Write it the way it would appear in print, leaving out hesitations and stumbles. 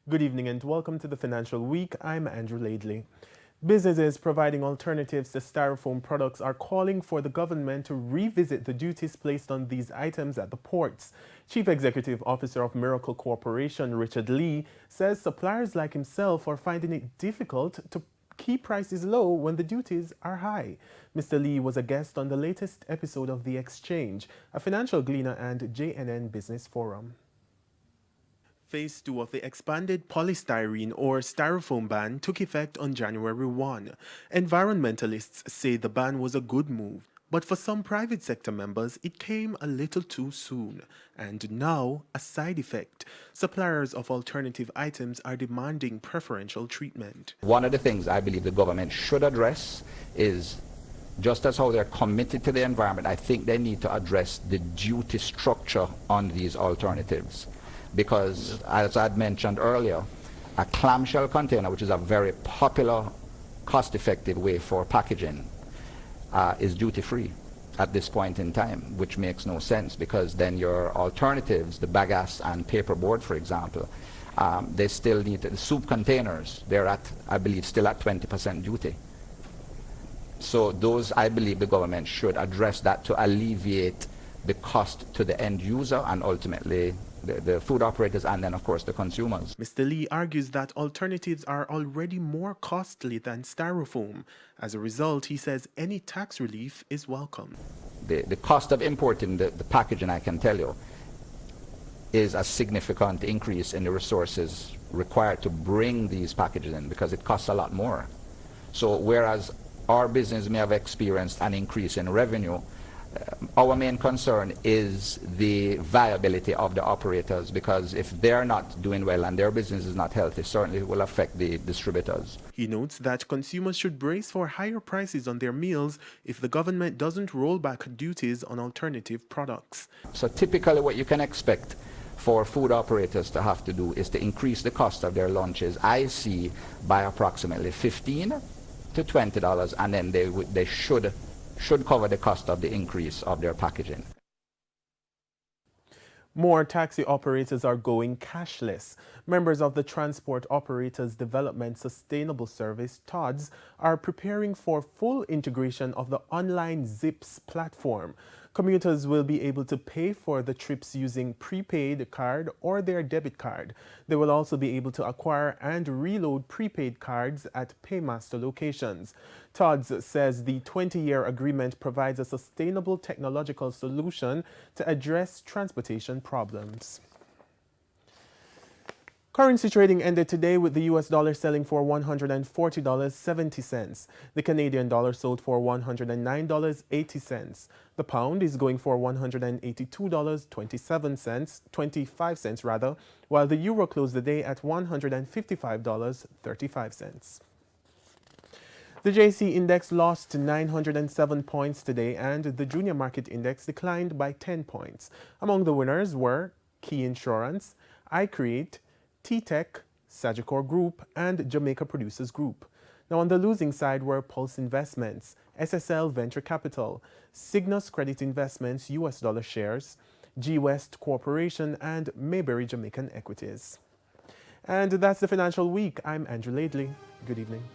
Good evening and welcome to the Financial Week. I'm Andrew Laidley. Businesses providing alternatives to styrofoam products are calling for the government to revisit the duties placed on these items at the ports. Chief Executive Officer of Miracle Corporation, Richard Lee, says suppliers like himself are finding it difficult to keep prices low when the duties are high. Mr. Lee was a guest on the latest episode of The Exchange, a Financial Gleaner and JNN Business Forum. Phase 2 of the expanded polystyrene or styrofoam ban took effect on January 1. Environmentalists say the ban was a good move, but for some private sector members, it came a little too soon. And now, a side effect. Suppliers of alternative items are demanding preferential treatment. One of the things I believe the government should address is, just as how they're committed to the environment, I think they need to address the duty structure on these alternatives. Because, as I'd mentioned earlier, a clamshell container, which is a very popular, cost-effective way for packaging, is duty-free at this point in time, which makes no sense because then your alternatives, the bagasse and paperboard, for example, they still need the soup containers. They're at, I believe, still at 20% duty. So those, I believe, the government should address that to alleviate the cost to the end user and ultimately the food operators and then, of course, the consumers. Mr. Lee argues that alternatives are already more costly than styrofoam. As a result, he says any tax relief is welcome. The cost of importing the packaging, I can tell you, is a significant increase in the resources required to bring these packages in because it costs a lot more. So whereas our business may have experienced an increase in revenue, our main concern is the viability of the operators, because if they're not doing well and their business is not healthy, certainly it will affect the distributors. He notes that consumers should brace for higher prices on their meals if the government doesn't roll back duties on alternative products. So typically what you can expect for food operators to have to do is to increase the cost of their lunches, I see, by approximately $15 to $20, and then they should cover the cost of the increase of their packaging. More taxi operators are going cashless. Members of the Transport Operators Development Sustainable Service, TODS, are preparing for full integration of the online ZIPS platform. Commuters will be able to pay for the trips using prepaid card or their debit card. They will also be able to acquire and reload prepaid cards at Paymaster locations. TODS says the 20-year agreement provides a sustainable technological solution to address transportation problems. Currency trading ended today with the US dollar selling for $140.70. The Canadian dollar sold for $109.80. The pound is going for $182.25, while the euro closed the day at $155.35. The JC index lost 907 points today, and the junior market index declined by 10 points. Among the winners were Key Insurance, iCreate, T-Tech, Sagicor Group, and Jamaica Producers Group. Now on the losing side were Pulse Investments, SSL Venture Capital, Cygnus Credit Investments US dollar shares, G West Corporation, and Mayberry Jamaican Equities. And that's the Financial Week. I'm Andrew Laidley. Good evening.